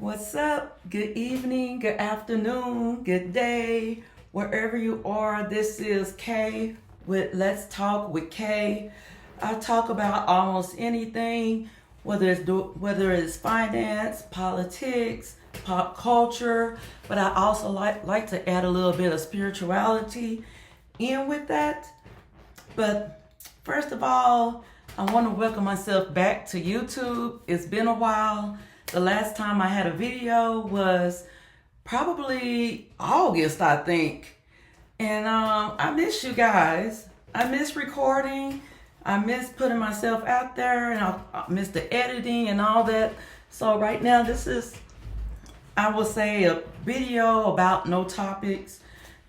What's up? Good evening, good afternoon, good day, wherever you are. This is Kay with Let's Talk with Kay. I talk about almost anything, whether it's finance, politics, pop culture, but I also like to add a little bit of spirituality in with that. But first of all, I want to welcome myself back to YouTube. It's been a while. The last time I had a video was probably August, I think. And I miss you guys. I miss recording. I miss putting myself out there, and I miss the editing and all that. So right now, this is, I will say, a video about no topics.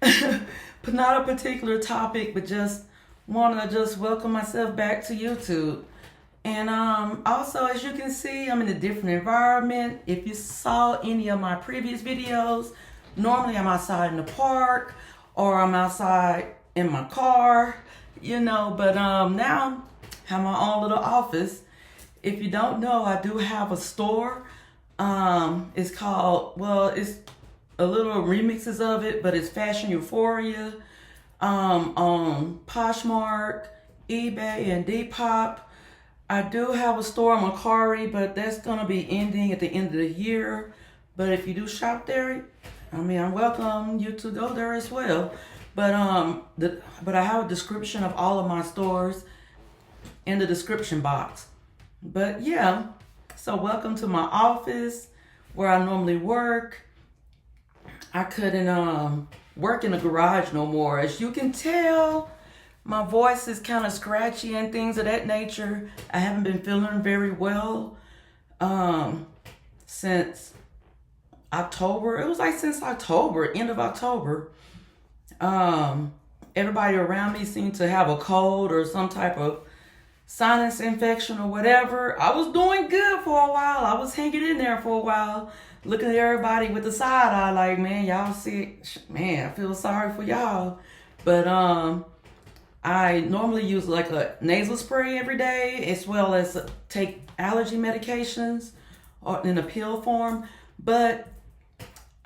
But not a particular topic, but just want to just welcome myself back to YouTube. And also, as you can see, I'm in a different environment. If you saw any of my previous videos, normally I'm outside in the park or I'm outside in my car, but now I have my own little office. If you don't know, I do have a store. It's called, it's a little remixes of it, but it's Fashion Euphoria on Poshmark, eBay, and Depop. I do have a store on Mercari, but that's going to be ending at the end of the year. But if you do shop there, I welcome you to go there as well. But I have a description of all of my stores in the description box. But yeah, so welcome to my office where I normally work. I couldn't work in the garage no more. As you can tell, my voice is kind of scratchy and things of that nature. I haven't been feeling very well since October. It was like since October, end of October. Everybody around me seemed to have a cold or some type of sinus infection or whatever. I was doing good for a while. I was hanging in there for a while, looking at everybody with the side eye like, man, y'all sick. Man, I feel sorry for y'all. But I normally use like a nasal spray every day, as well as take allergy medications or in a pill form. But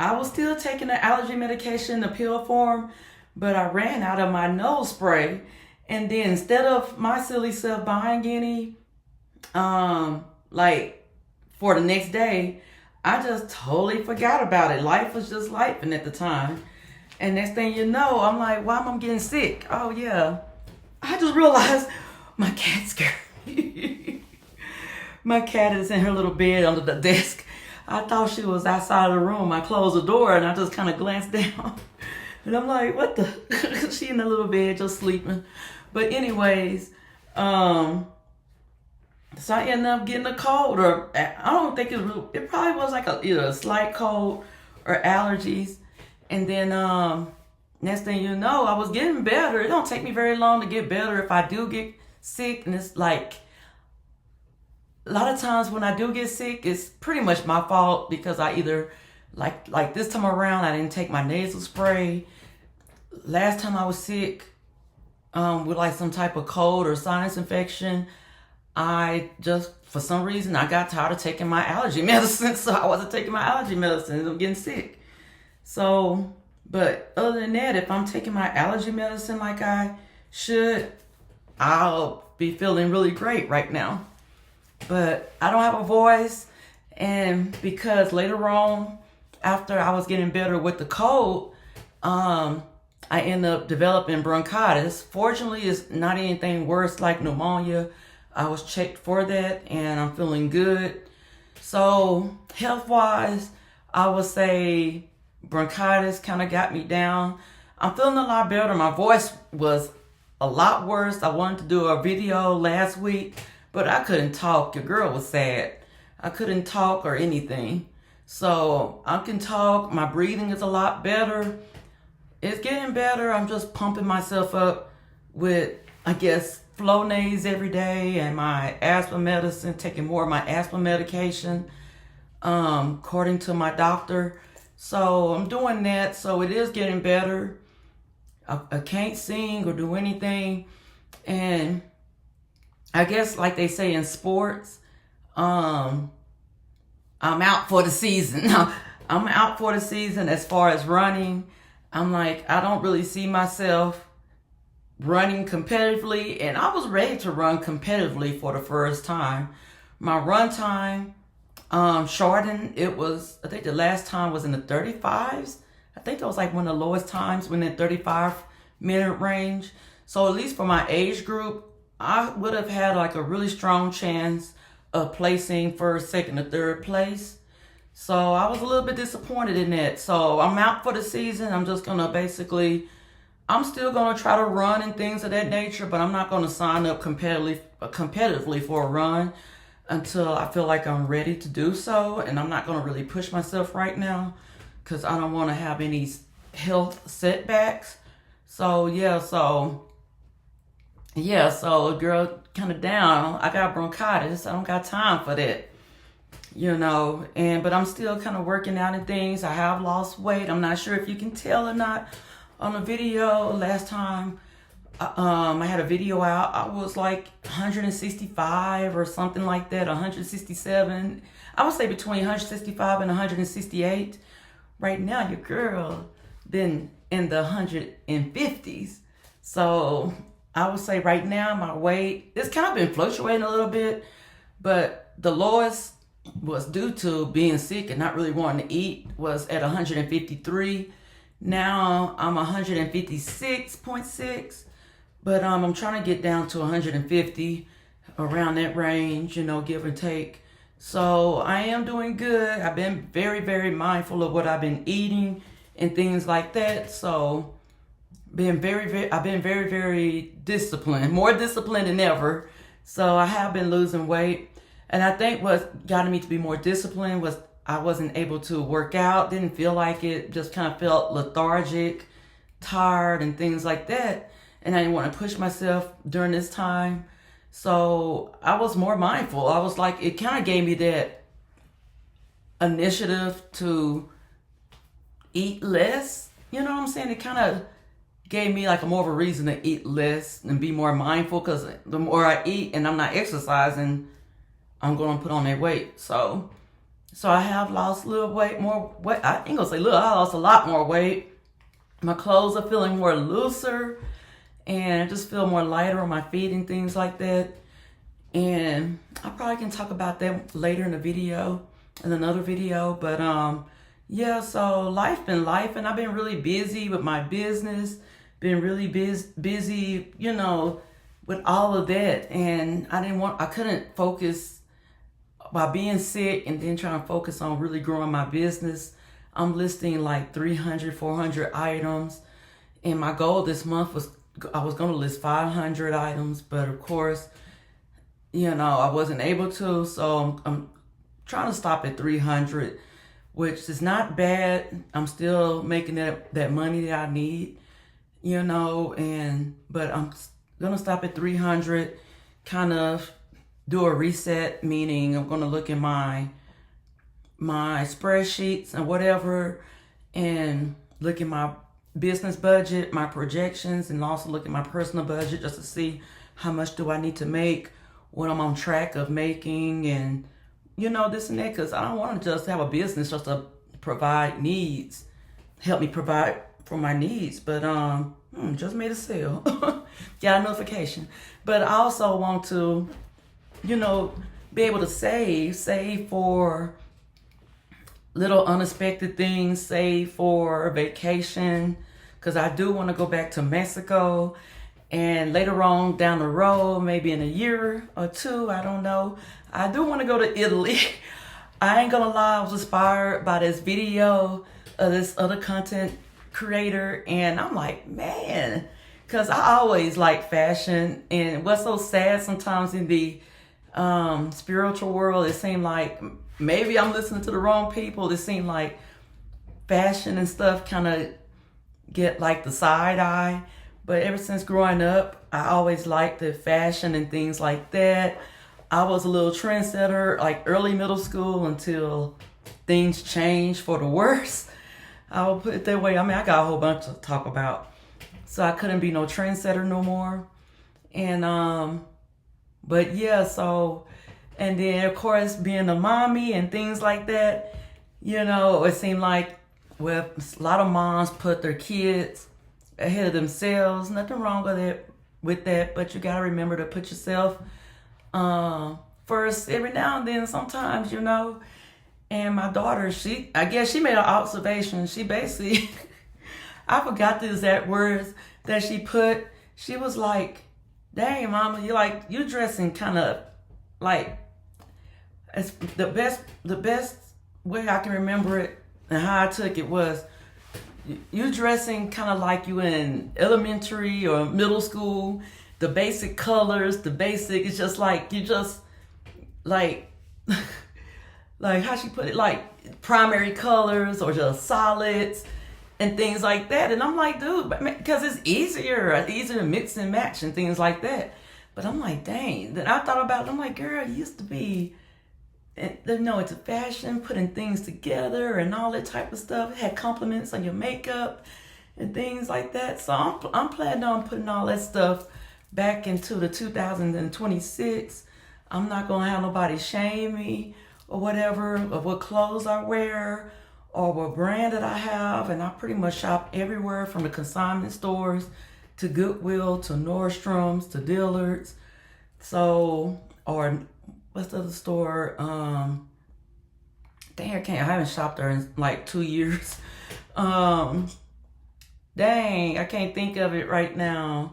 I was still taking the allergy medication in the pill form, but I ran out of my nose spray. And then instead of my silly self buying any, like for the next day, I just totally forgot about it. Life was just life at the time. And next thing you know, I'm like, why am I getting sick? Oh yeah. I just realized my cat's scared me. My cat is in her little bed under the desk. I thought she was outside of the room. I closed the door and I just kind of glanced down. And I'm like, what the? She in the little bed just sleeping. But anyways, so I ended up getting a cold, or I don't think it probably was like either a slight cold or allergies. And then next thing you know, I was getting better. It don't take me very long to get better if I do get sick. And it's like, a lot of times when I do get sick, it's pretty much my fault because I either, like this time around, I didn't take my nasal spray. Last time I was sick with like some type of cold or sinus infection, I just, for some reason, I got tired of taking my allergy medicine. So I wasn't taking my allergy medicine and I'm getting sick. So, but other than that, if I'm taking my allergy medicine like I should, I'll be feeling really great right now. But I don't have a voice, and because later on, after I was getting better with the cold, I ended up developing bronchitis. Fortunately, it's not anything worse like pneumonia. I was checked for that, and I'm feeling good. So health-wise, I would say bronchitis kind of got me down. I'm feeling a lot better. My voice was a lot worse. I wanted to do a video last week, but I couldn't talk. Your girl was sad. I couldn't talk or anything. So I can talk. My breathing is a lot better. It's getting better. I'm just pumping myself up with, I guess, Flonase every day and my asthma medicine, taking more of my asthma medication, according to my doctor. So I'm doing that. So it is getting better. I can't sing or do anything. And I guess like they say in sports, I'm out for the season. I'm out for the season as far as running. I'm like, I don't really see myself running competitively, and I was ready to run competitively for the first time. My run time shortened. It was, I think the last time was in the 35s. I think that was like one of the lowest times, when in 35-minute range. So at least for my age group, I would have had like a really strong chance of placing first, second, or third place. So I was a little bit disappointed in that. So I'm out for the season. I'm just gonna basically, I'm still gonna try to run and things of that nature, but I'm not gonna sign up competitively for a run until I feel like I'm ready to do so. And I'm not gonna really push myself right now because I don't want to have any health setbacks. So girl, kind of down. I got bronchitis. I don't got time for that, but I'm still kind of working out and things. I have lost weight. I'm not sure if you can tell or not on the video. Last time I had a video out, I was like 165 or something like that, 167. I would say between 165 and 168. Right now, your girl been in the 150s. So I would say right now my weight, it's kind of been fluctuating a little bit, but the lowest was due to being sick and not really wanting to eat, was at 153. Now I'm 156.6, but I'm trying to get down to 150, around that range, give and take. So I am doing good. I've been very, very mindful of what I've been eating and things like that. So I've been very, very disciplined, more disciplined than ever. So I have been losing weight. And I think what got me to be more disciplined was I wasn't able to work out, didn't feel like it, just kind of felt lethargic, tired, and things like that. And I didn't want to push myself during this time. So I was more mindful. I was like, it kind of gave me that initiative to eat less. You know what I'm saying? It kind of gave me like a more of a reason to eat less and be more mindful, because the more I eat and I'm not exercising, I'm going to put on that weight. So I have lost a little weight, more weight. I ain't gonna say little, I lost a lot more weight. My clothes are feeling more looser, and I just feel more lighter on my feet and things like that. And I probably can talk about that later in the video, in another video. But so life been life, and I've been really busy with my business, been really busy, with all of that. And I couldn't focus by being sick and then trying to focus on really growing my business. I'm listing like 300, 400 items. And my goal this month was, I was going to list 500 items, but of course, I wasn't able to. So I'm trying to stop at 300, which is not bad. I'm still making that money that I need, but I'm going to stop at 300, kind of do a reset, meaning I'm going to look at my spreadsheets and whatever, and look at my business budget, my projections, and also look at my personal budget just to see how much do I need to make, what I'm on track of making, and this and that, because I don't want to just have a business just to provide needs, help me provide for my needs. But just made a sale, got a notification. But I also want to be able to save for little unexpected things, save for vacation, because I do want to go back to Mexico. And later on down the road, maybe in a year or two, I don't know, I do want to go to Italy. I ain't gonna lie, I was inspired by this video of this other content creator, and I'm like, man, because I always like fashion. And what's so sad sometimes in the spiritual world, it seemed like maybe I'm listening to the wrong people. It seemed like fashion and stuff kind of get like the side eye. But ever since growing up, I always liked the fashion and things like that. I was a little trendsetter, like early middle school, until things changed for the worse. I will put it that way. I mean, I got a whole bunch to talk about. So I couldn't be no trendsetter no more. And, but yeah, so And then, of course, being a mommy and things like that, you know, it seemed like, well, a lot of moms put their kids ahead of themselves. Nothing wrong with that, but you gotta remember to put yourself first every now and then, sometimes, you know. And my daughter, I guess she made an observation. She basically, I forgot the exact words that she put. She was like, dang, mama, you dressing kind of like, it's the best way I can remember it and how I took it was, you dressing kind of like you in elementary or middle school, the basic colors, it's just like, you just like, like how she put it, like primary colors or just solids and things like that. And I'm like, dude, because it's easier to mix and match and things like that. But I'm like, dang. Then I thought about it. I'm like, girl, it used to be, you know, it's a fashion, putting things together and all that type of stuff. It had compliments on your makeup and things like that. So I'm planning on putting all that stuff back into the 2026. I'm not going to have nobody shame me or whatever, of what clothes I wear or what brand that I have. And I pretty much shop everywhere from the consignment stores to Goodwill to Nordstrom's to Dillard's. So, or what's the other store? Dang, I haven't shopped there in like 2 years. Dang, I can't think of it right now.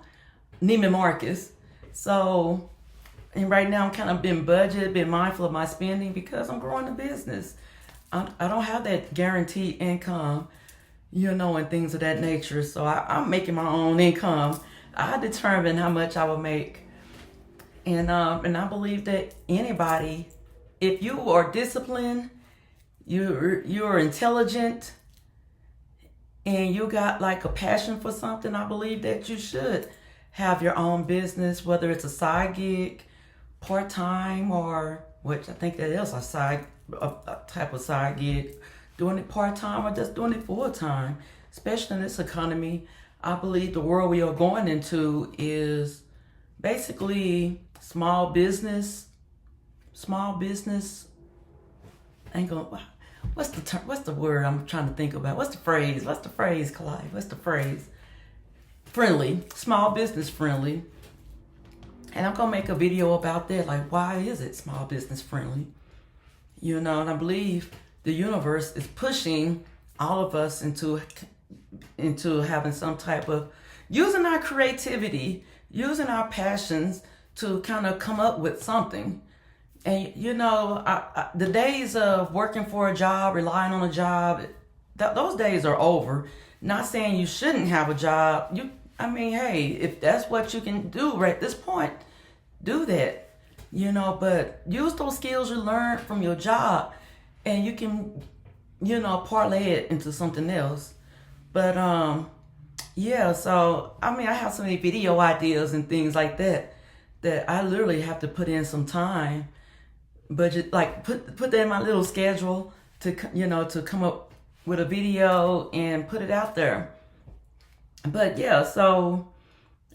Neiman Marcus. So, and right now I'm kind of been mindful of my spending because I'm growing the business. I don't have that guaranteed income, you know, and things of that nature. So I'm making my own income. I determine how much I will make. And I believe that anybody, if you are disciplined, you're intelligent, and you got like a passion for something, I believe that you should have your own business, whether it's a side gig, part-time, or which I think that is a type of side gig, doing it part-time or just doing it full-time, especially in this economy. I believe the world we are going into is basically small business. Ain't gonna, what's the term? What's the word I'm trying to think about? What's the phrase, Clyde? What's the phrase? Friendly, small business friendly. And I'm going to make a video about that. Like, why is it small business friendly? You know, and I believe the universe is pushing all of us into having some type of, using our creativity, using our passions to kind of come up with something. And, you know, the days of working for a job, relying on a job, those days are over. Not saying you shouldn't have a job. Hey, if that's what you can do right at this point, do that, you know, but use those skills you learned from your job and you can, you know, parlay it into something else. But, yeah, so, I have so many video ideas and things like that I literally have to put in some time, budget, like put that in my little schedule to, you know, to come up with a video and put it out there. But yeah, so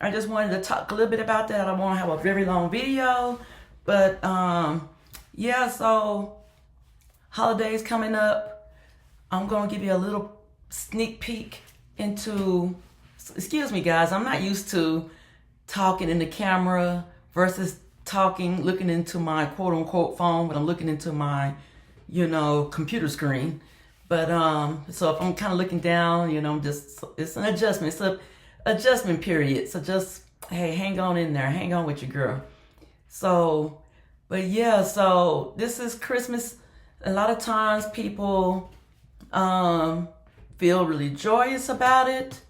I just wanted to talk a little bit about that. I don't want to have a very long video, but yeah, so holidays coming up. I'm going to give you a little sneak peek into, excuse me guys, I'm not used to talking in the camera versus looking into my quote unquote phone, but I'm looking into my, you know, computer screen. But, so if I'm kind of looking down, you know, it's an adjustment. It's an adjustment period. So just, hey, hang on in there. Hang on with your girl. So, but yeah, so this is Christmas. A lot of times people, feel really joyous about it.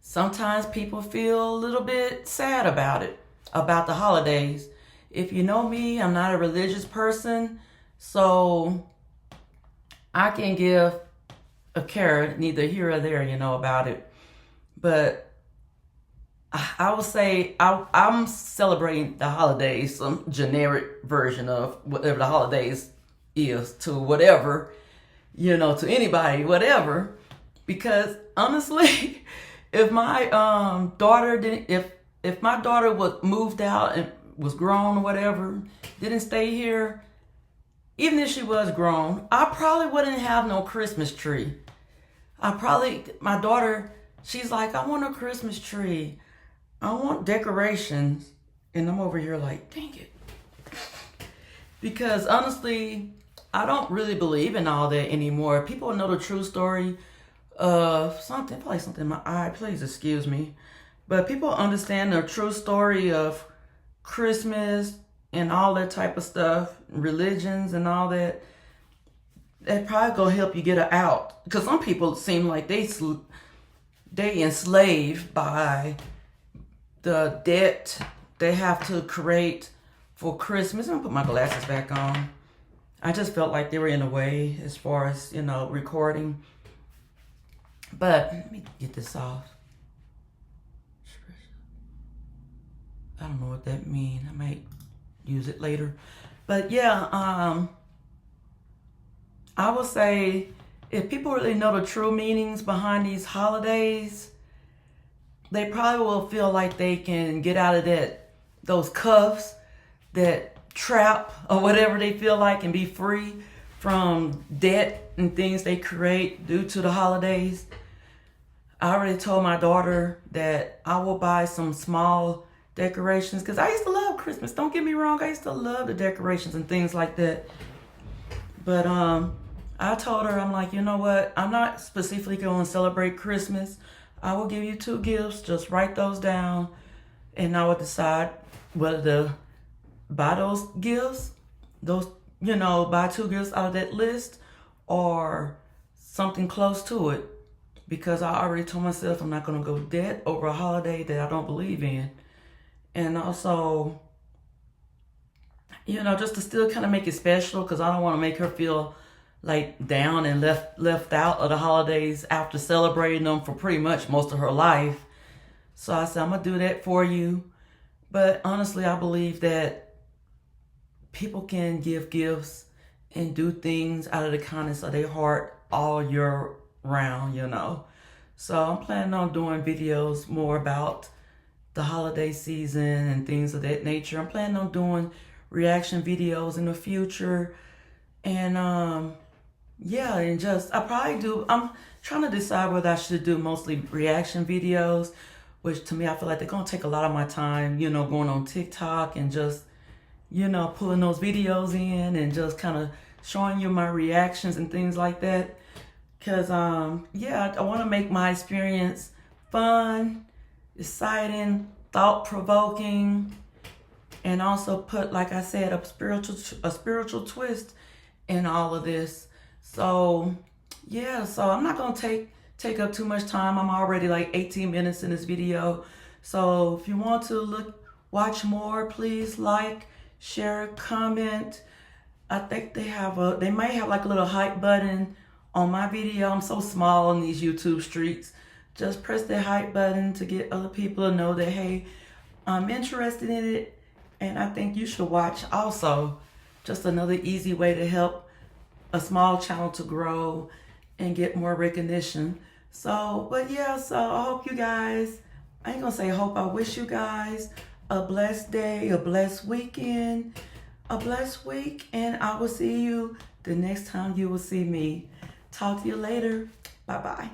Sometimes people feel a little bit sad about it, about the holidays. If you know me, I'm not a religious person. So I can give a care neither here or there, you know, about it. But I would say I'm celebrating the holidays, some generic version of whatever the holidays is to whatever, you know, to anybody, whatever. Because honestly, if my daughter was moved out and was grown or whatever, didn't stay here, even if she was grown, I probably wouldn't have no Christmas tree. My daughter, she's like, I want a Christmas tree. I want decorations. And I'm over here like, dang it. Because honestly, I don't really believe in all that anymore. People know the true story of something in my eye. Please excuse me. But people understand the true story of Christmas and all that type of stuff, religions and all that. That probably gonna help you get her out. Because some people seem like they enslaved by the debt they have to create for Christmas. I'm gonna put my glasses back on. I just felt like they were in a way as far as, recording. But let me get this off. I don't know what that means. I might use it later. But yeah, I would say if people really know the true meanings behind these holidays, they probably will feel like they can get out of those cuffs, that trap or whatever they feel like, and be free from debt and things they create due to the holidays. I already told my daughter that I will buy some small decorations, because I used to love Christmas. Don't get me wrong, I used to love the decorations and things like that. But I told her, I'm like, you know what? I'm not specifically going to celebrate Christmas. I will give you 2 gifts. Just write those down, and I will decide whether to buy those gifts, buy 2 gifts out of that list, or something close to it. Because I already told myself I'm not going to go debt over a holiday that I don't believe in. And also, just to still kind of make it special, because I don't want to make her feel like down and left out of the holidays after celebrating them for pretty much most of her life. So I said, I'm going to do that for you. But honestly, I believe that people can give gifts and do things out of the kindness of their heart all year round, So I'm planning on doing videos more about the holiday season and things of that nature. I'm planning on doing reaction videos in the future. And I'm trying to decide whether I should do mostly reaction videos, which to me, I feel like they're going to take a lot of my time, going on TikTok and just, pulling those videos in and just kind of showing you my reactions and things like that. Because, I want to make my experience fun, exciting, thought-provoking, and also put, like I said, a spiritual twist in all of this. So I'm not going to take up too much time. I'm already like 18 minutes in this video. So if you want to watch more, please like, share, comment. I think they might have like a little hype button on my video. I'm so small on these YouTube streets. Just press the hype button to get other people to know that, hey, I'm interested in it and I think you should watch also. Just another easy way to help a small channel to grow and get more recognition. So I hope you guys, I ain't gonna say hope, I wish you guys a blessed day, a blessed weekend, a blessed week, and I will see you the next time you will see me. Talk to you later. Bye-bye.